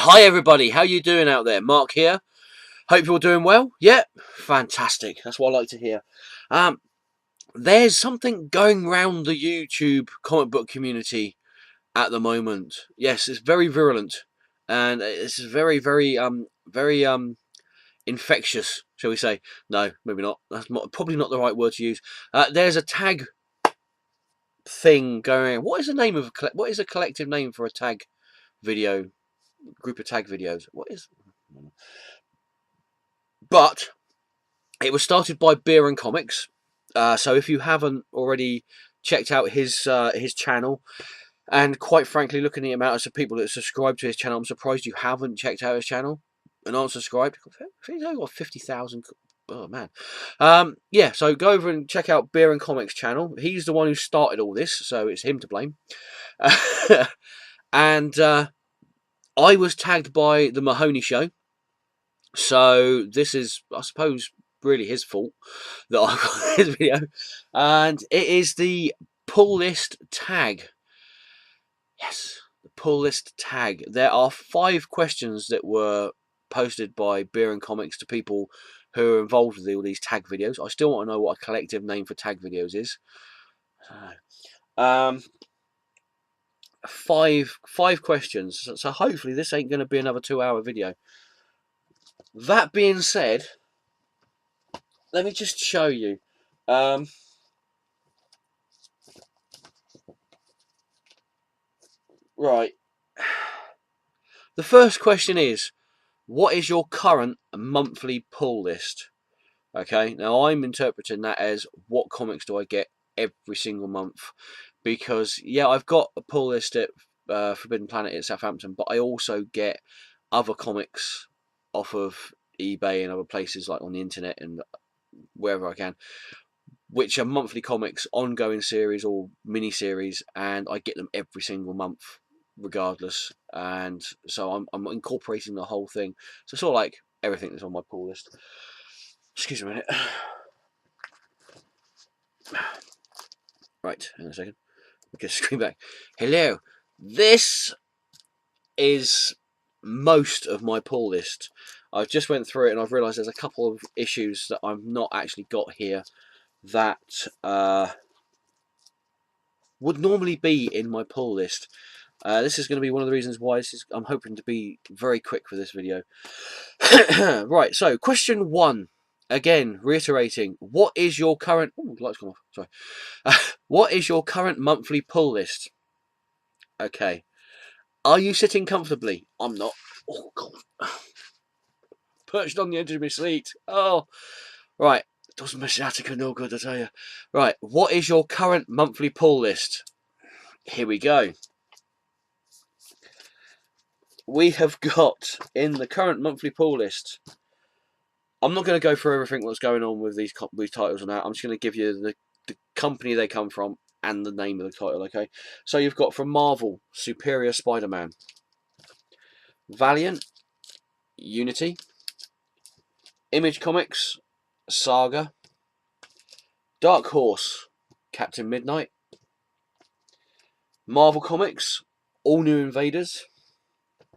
Hi everybody, how you doing out there? Mark here. Hope you're doing well. Yeah, fantastic. That's what I like to hear. There's something going round the YouTube comic book community at the moment. Yes, it's very virulent, and it's very infectious, shall we say? No, maybe not. That's probably not the right word to use. There's a tag thing going. What is the name of what is a collective name for a tag video group of tag videos? What is? But it was started by Beer and Comics. So if you haven't already checked out his channel, and quite frankly, looking at the amount of people that subscribe to his channel, I'm surprised you haven't checked out his channel and aren't subscribed. I think he's only got 50,000. Oh man, yeah. So go over and check out Beer and Comics channel. He's the one who started all this, so it's him to blame. And I was tagged by the Mahoney Show. So this is, I suppose, really his fault that I got this video, and it is the pull list tag. Yes, the pull list tag. There are 5 questions that were posted by Beer and Comics to people who are involved with all these tag videos. I still want to know what a collective name for tag videos is. Five questions. So hopefully this ain't going to be another 2-hour video. That being said, let me just show you. Right. The first question is, what is your current monthly pull list? Okay, now I'm interpreting that as what comics do I get every single month? Because, yeah, I've got a pull list at Forbidden Planet at Southampton, but I also get other comics off of eBay and other places like on the internet and wherever I can, which are monthly comics, ongoing series or mini series, and I get them every single month regardless. And so I'm incorporating the whole thing. So sort of like everything that's on my pull list. Excuse me a minute. Right, hang on a second. Okay, screen back. Hello. This is most of my pull list. I've just went through it and I've realised there's a couple of issues that I've not actually got here that would normally be in my pull list. This is going to be one of the reasons why I'm hoping to be very quick for this video. Right, so question 1. Again, reiterating, what is your current... Oh, light's gone off. Sorry. What is your current monthly pull list? Okay. Are you sitting comfortably? I'm not. Oh, God. Perched on the edge of my seat. Oh. Right. Does my sciatica no good, I tell you. Right. What is your current monthly pull list? Here we go. We have got in the current monthly pull list. I'm not going to go through everything that's going on with these titles and that. I'm just going to give you the company they come from and the name of the title, okay? So you've got from Marvel, Superior Spider-Man. Valiant, Unity. Image Comics, Saga. Dark Horse, Captain Midnight. Marvel Comics, All New Invaders.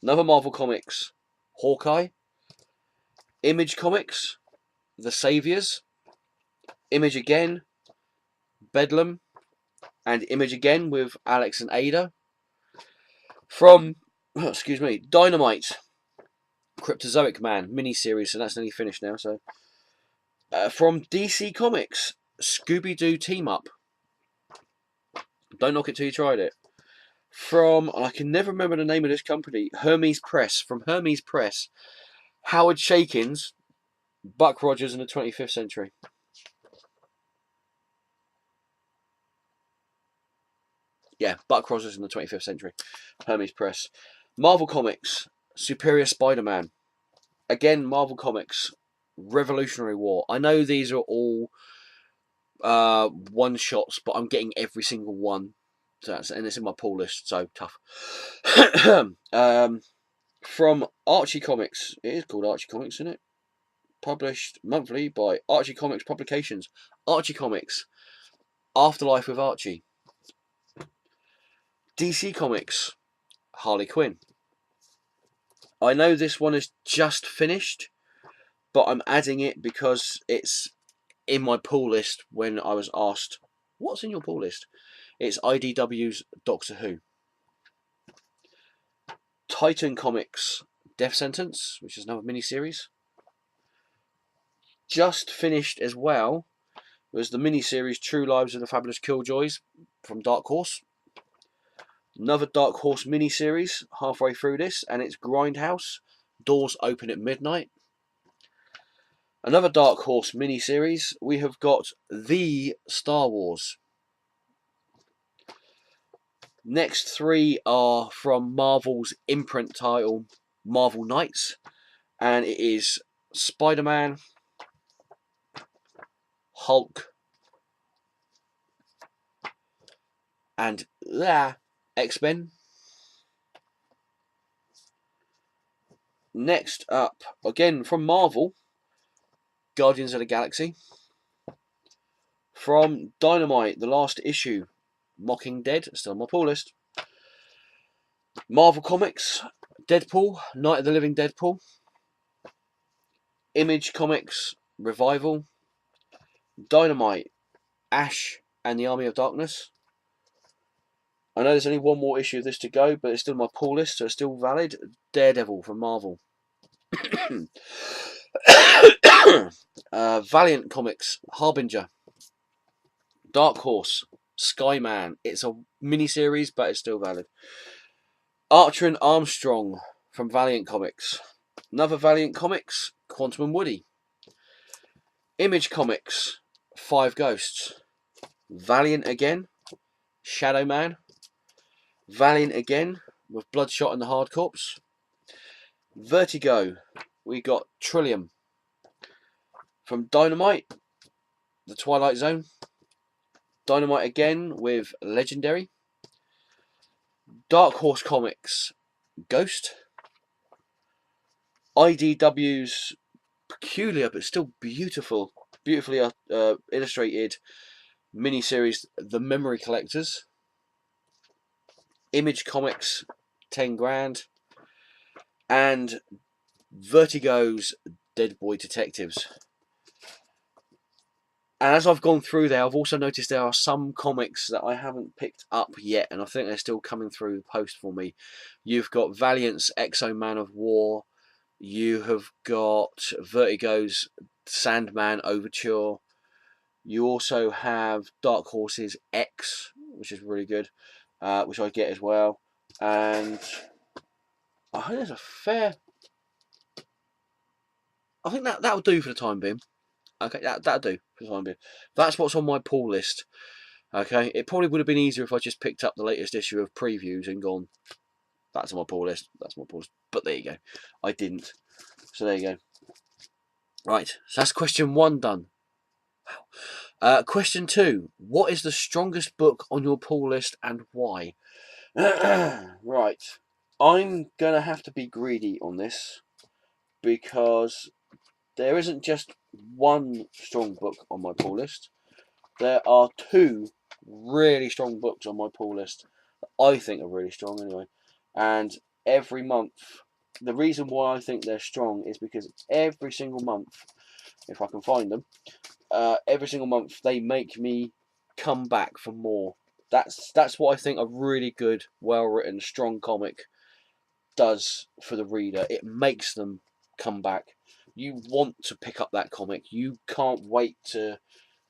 Another Marvel Comics, Hawkeye. Image Comics, The Saviors. Image again, Bedlam. And Image again with Alex and Ada. From, excuse me, Dynamite, Cryptozoic Man miniseries, so that's nearly finished now. So, from DC Comics, Scooby-Doo Team Up. Don't knock it till you tried it. From, I can never remember the name of this company, Hermes Press. From Hermes Press, Howard Shakins, Buck Rogers in the 25th Century. Yeah, Buck Rogers in the 25th Century. Hermes Press. Marvel Comics, Superior Spider-Man. Again, Marvel Comics, Revolutionary War. I know these are all one-shots, but I'm getting every single one. So and it's in my pull list, so tough. From Archie Comics. It is called Archie Comics, isn't it? Published monthly by Archie Comics Publications. Archie Comics, Afterlife with Archie. DC Comics, Harley Quinn. I know this one is just finished, but I'm adding it because it's in my pull list when I was asked, what's in your pull list? It's IDW's Doctor Who. Titan Comics Death Sentence, which is another miniseries. Just finished as well was the miniseries True Lives of the Fabulous Killjoys from Dark Horse. Another Dark Horse miniseries halfway through this, and it's Grindhouse. Doors open at midnight. Another Dark Horse miniseries, we have got The Star Wars. Next three are from Marvel's imprint title, Marvel Knights, and it is Spider-Man, Hulk, and X-Men. Next up, again from Marvel, Guardians of the Galaxy. From Dynamite, the last issue, Mocking Dead, still on my pull list. Marvel Comics, Deadpool, Night of the Living Deadpool. Image Comics, Revival. Dynamite, Ash and the Army of Darkness. I know there's only one more issue of this to go, but it's still on my pull list, so it's still valid. Daredevil from Marvel. Valiant Comics, Harbinger. Dark Horse, Skyman. It's a mini-series, but it's still valid. Archer and Armstrong from Valiant Comics. Another Valiant Comics, Quantum and Woody. Image Comics, Five Ghosts. Valiant again, Shadow Man. Valiant again, with Bloodshot and the Hard Corps. Vertigo, we got Trillium. From Dynamite, The Twilight Zone. Dynamite again with Legendary. Dark Horse Comics, Ghost. IDW's peculiar but still beautifully illustrated miniseries, The Memory Collectors. Image Comics, 10 grand. And Vertigo's Dead Boy Detectives. And as I've gone through there, I've also noticed there are some comics that I haven't picked up yet, and I think they're still coming through the post for me. You've got Valiant's Exo Man of War. You have got Vertigo's Sandman Overture. You also have Dark Horse's X, which is really good, which I get as well. And I think there's a fair... I think that'll do for the time being. Okay, that'll do for the time being. That's what's on my pull list. Okay, it probably would have been easier if I just picked up the latest issue of previews and gone, that's on my pull list, that's my pull list. But there you go. I didn't. So there you go. Right, so that's question 1 done. Wow. Question 2. What is the strongest book on your pull list and why? Right. I'm going to have to be greedy on this because there isn't just one strong book on my pull list. There are 2 really strong books on my pull list that I think are really strong anyway. And every month, the reason why I think they're strong is because every single month, if I can find them, every single month they make me come back for more. That's what I think a really good, well-written, strong comic does for the reader. It makes them come back. You want to pick up that comic. You can't wait to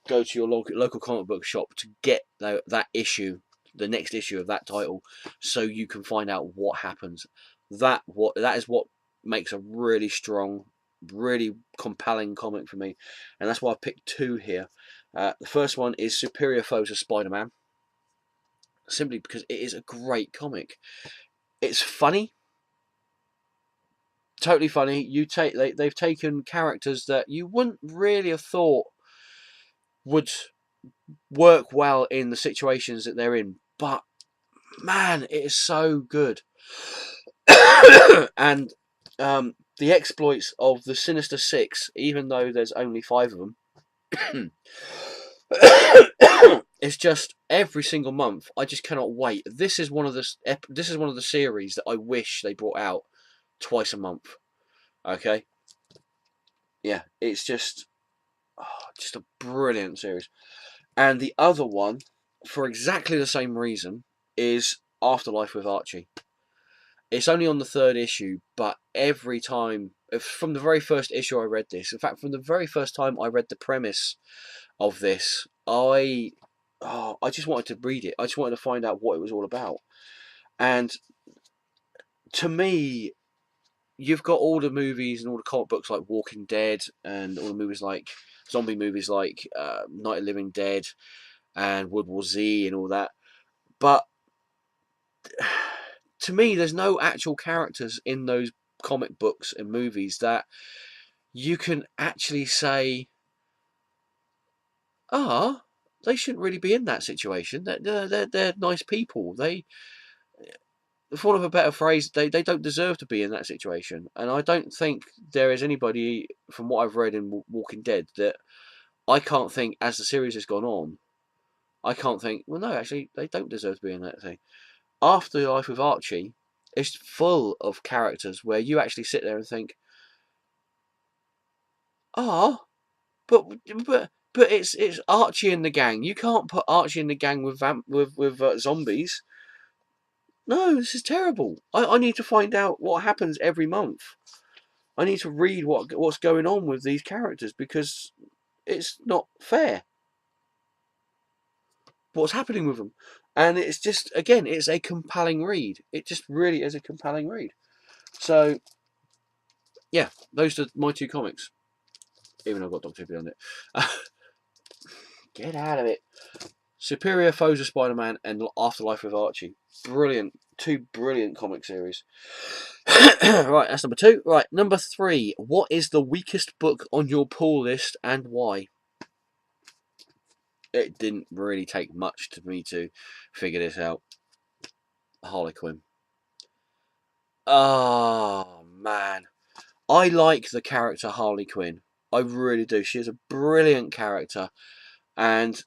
go to your local comic book shop to get that issue, the next issue of that title, so you can find out what happens. That is what makes a really strong, really compelling comic for me, and that's why I picked 2 here. The first one is Superior Foes of Spider-Man, simply because it is a great comic. It's funny, totally funny. They've taken characters that you wouldn't really have thought would work well in the situations that they're in, but man, it is so good. And the exploits of the Sinister Six, even though there's only 5 of them, it's just every single month I just cannot wait. This is one of the series that I wish they brought out twice a month. Okay, yeah, it's just a brilliant series. And the other one, for exactly the same reason, is Afterlife with Archie. It's only on the third issue, but every time, from the very first issue I read this, in fact, from the very first time I read the premise of this, I just wanted to read it. I just wanted to find out what it was all about. And to me, you've got all the movies and all the comic books like Walking Dead, and all the movies like zombie movies like Night of the Living Dead and World War Z and all that. But to me, there's no actual characters in those comic books and movies that you can actually say, they shouldn't really be in that situation. They're nice people. They, for want of a better phrase, they don't deserve to be in that situation. And I don't think there is anybody, from what I've read in Walking Dead, that I can't think, as the series has gone on, I can't think, well, no, actually, they don't deserve to be in that thing. Afterlife with Archie is full of characters where you actually sit there and think, ah, but it's Archie and the gang. You can't put Archie and the gang with zombies. No, this is terrible. I need to find out what happens every month. I need to read what's going on with these characters, because it's not fair what's happening with them. And it's just, again, it's a compelling read. It just really is a compelling read. So, yeah, those are my two comics. Even though I've got Dr. Who on it. Get out of it. Superior Foes of Spider-Man and Afterlife with Archie. Brilliant. Two brilliant comic series. Right, that's number two. Right, number three. What is the weakest book on your pull list and why? It didn't really take much to me to figure this out. Harley Quinn. Oh, man. I like the character Harley Quinn. I really do. She is a brilliant character. And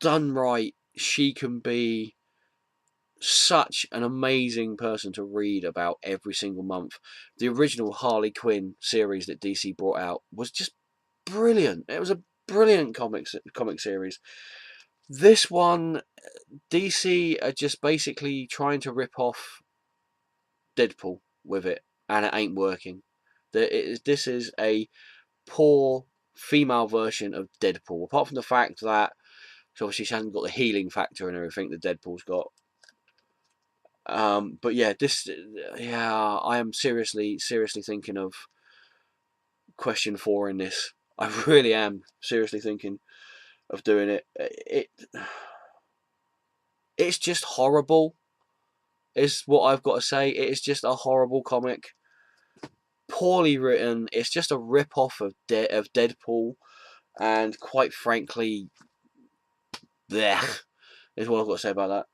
done right, she can be such an amazing person to read about every single month. The original Harley Quinn series that DC brought out was just brilliant. It was a brilliant comic series. This one, DC are just basically trying to rip off Deadpool with it, and it ain't working. This is a poor female version of Deadpool, apart from the fact that obviously she hasn't got the healing factor and everything that Deadpool's got. But yeah, I am seriously thinking of question 4 in this. I really am seriously thinking of doing it. It's just horrible, is what I've got to say. It is just a horrible comic, poorly written. It's just a rip-off of Deadpool, and quite frankly, blech, is what I've got to say about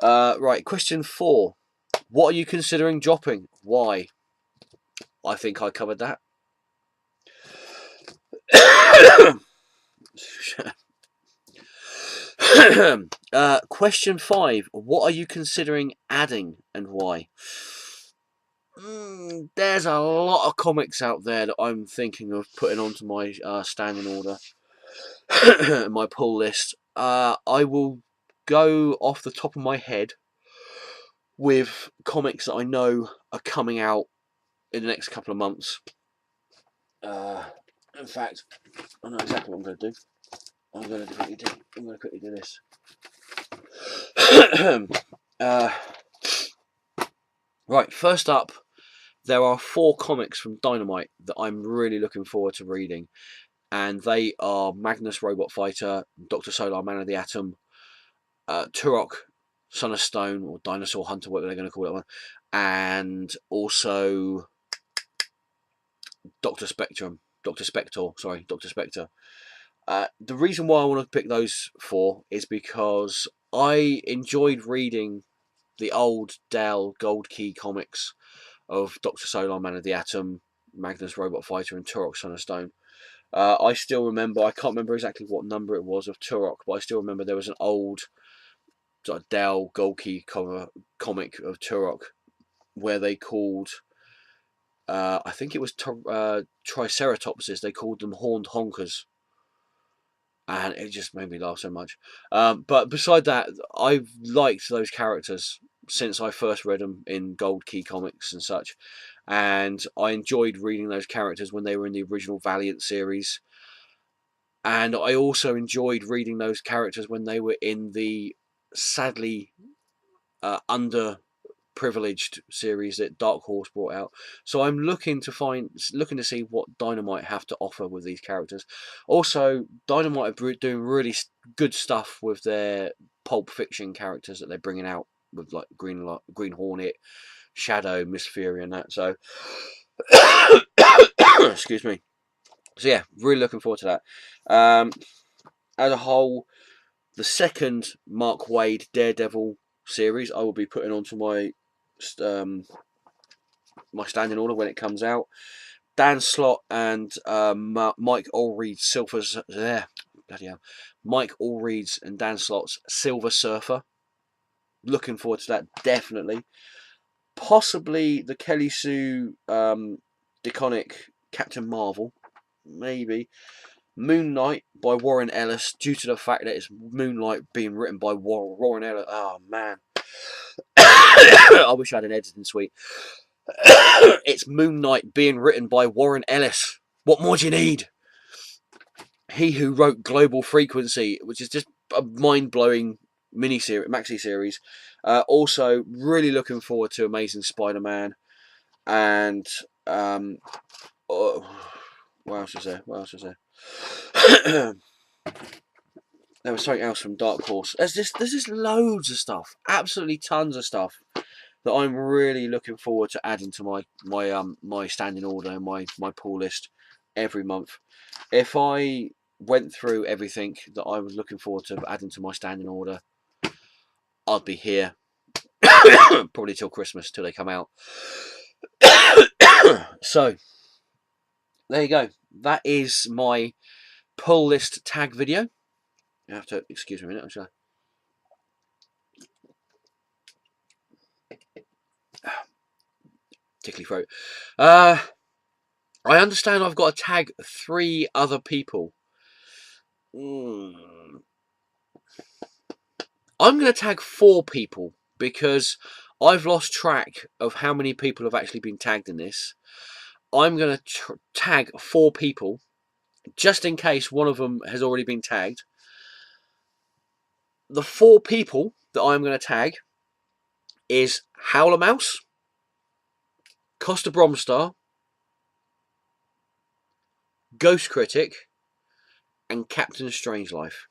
that. Right, question 4. What are you considering dropping? Why? I think I covered that. Question 5. What are you considering adding and why? There's a lot of comics out there that I'm thinking of putting onto my standing order, my pull list. I will go off the top of my head with comics that I know are coming out in the next couple of months. In fact, I know exactly what I'm going to do. I'm going to quickly do this. Right, first up, there are 4 comics from Dynamite that I'm really looking forward to reading, and they are Magnus Robot Fighter, Dr. Solar Man of the Atom, Turok Son of Stone, or Dinosaur Hunter, whatever they're going to call that one, and also Dr. Spectre. The reason why I want to pick those 4 is because I enjoyed reading the old Dale Gold Key comics of Dr. Solar Man of the Atom, Magnus Robot Fighter, and Turok Son of Stone. I still remember, I can't remember exactly what number it was of Turok, but I still remember there was an old sort of Dale Gold Key comic of Turok where they called I think it was Triceratopses. They called them horned honkers, and it just made me laugh so much. But beside that, I've liked those characters since I first read them in Gold Key comics and such, and I enjoyed reading those characters when they were in the original Valiant series, and I also enjoyed reading those characters when they were in the sadly underprivileged series that Dark Horse brought out. So I'm looking to see what Dynamite have to offer with these characters. Also, Dynamite are doing really good stuff with their Pulp Fiction characters that they're bringing out with like Green Hornet, Shadow, Miss Fury, and that. So, excuse me. So yeah, really looking forward to that. As a whole, the second Mark Waid Daredevil series I will be putting onto my my standing order when it comes out. Dan Slott and Mike Allred's Mike Allred's and Dan Slott's Silver Surfer. Looking forward to that, definitely. Possibly the Kelly Sue DeConnick Captain Marvel, maybe. Moon Knight by Warren Ellis, due to the fact that it's Moonlight being written by Warren Ellis. Oh man, I wish I had an editing suite. It's Moon Knight being written by Warren Ellis. What more do you need? He who wrote Global Frequency, which is just a mind-blowing maxi series. Also, really looking forward to Amazing Spider-Man, and what else is there? There was something else from Dark Horse. There's just loads of stuff, absolutely tons of stuff that I'm really looking forward to adding to my standing order and my pull list every month. If I went through everything that I was looking forward to adding to my standing order, I'd be here probably till Christmas, till they come out. So there you go. That is my pull list tag video. You have to excuse me a minute, I'm sure. Tickly throat. I understand I've got to tag 3 other people. I'm going to tag 4 people because I've lost track of how many people have actually been tagged in this. I'm going to tag 4 people just in case one of them has already been tagged. The 4 people that I'm going to tag is Howlermouse, koestenbraumstar, GhostCritic, and Captain Strangelife.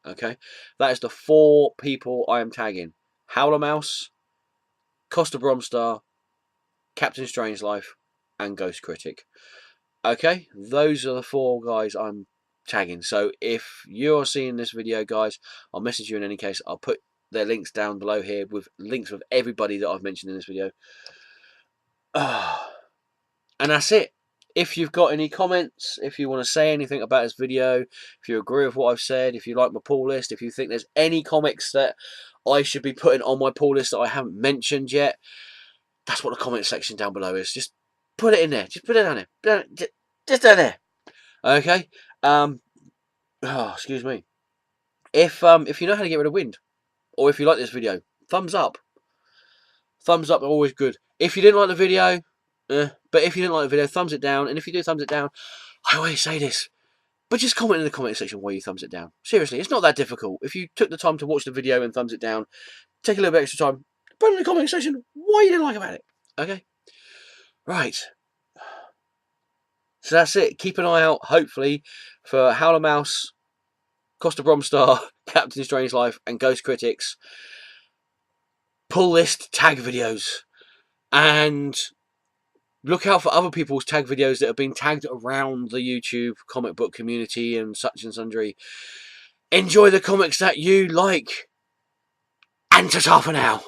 Okay, that is the 4 people I am tagging: Howlermouse, koestenbraumstar, Captain Strangelife, and GhostCritic. Okay, those are the 4 guys I'm tagging. So if you're seeing this video, guys, I'll message you in any case. I'll put their links down below here with links with everybody that I've mentioned in this video. And that's it. If you've got any comments, if you want to say anything about this video, if you agree with what I've said, if you like my pull list, if you think there's any comics that I should be putting on my pull list that I haven't mentioned yet, that's what the comment section down below is. Just put it in there. Just put it down there. Just down there. Okay. Excuse me. If you know how to get rid of wind, or if you like this video, thumbs up. Thumbs up are always good. If you didn't like the video, but if you didn't like the video, thumbs it down. And if you do thumbs it down, I always say this, but just comment in the comment section why you thumbs it down. Seriously, it's not that difficult. If you took the time to watch the video and thumbs it down, take a little bit extra time, put in the comment section why you didn't like about it. Okay? Right. So that's it. Keep an eye out, hopefully, for Howlermouse, koestenbraumstar, Captain Strangelife, and GhostCritic's pull list tag videos. And look out for other people's tag videos that have been tagged around the YouTube comic book community and such and sundry. Enjoy the comics that you like. And ta-ta for now.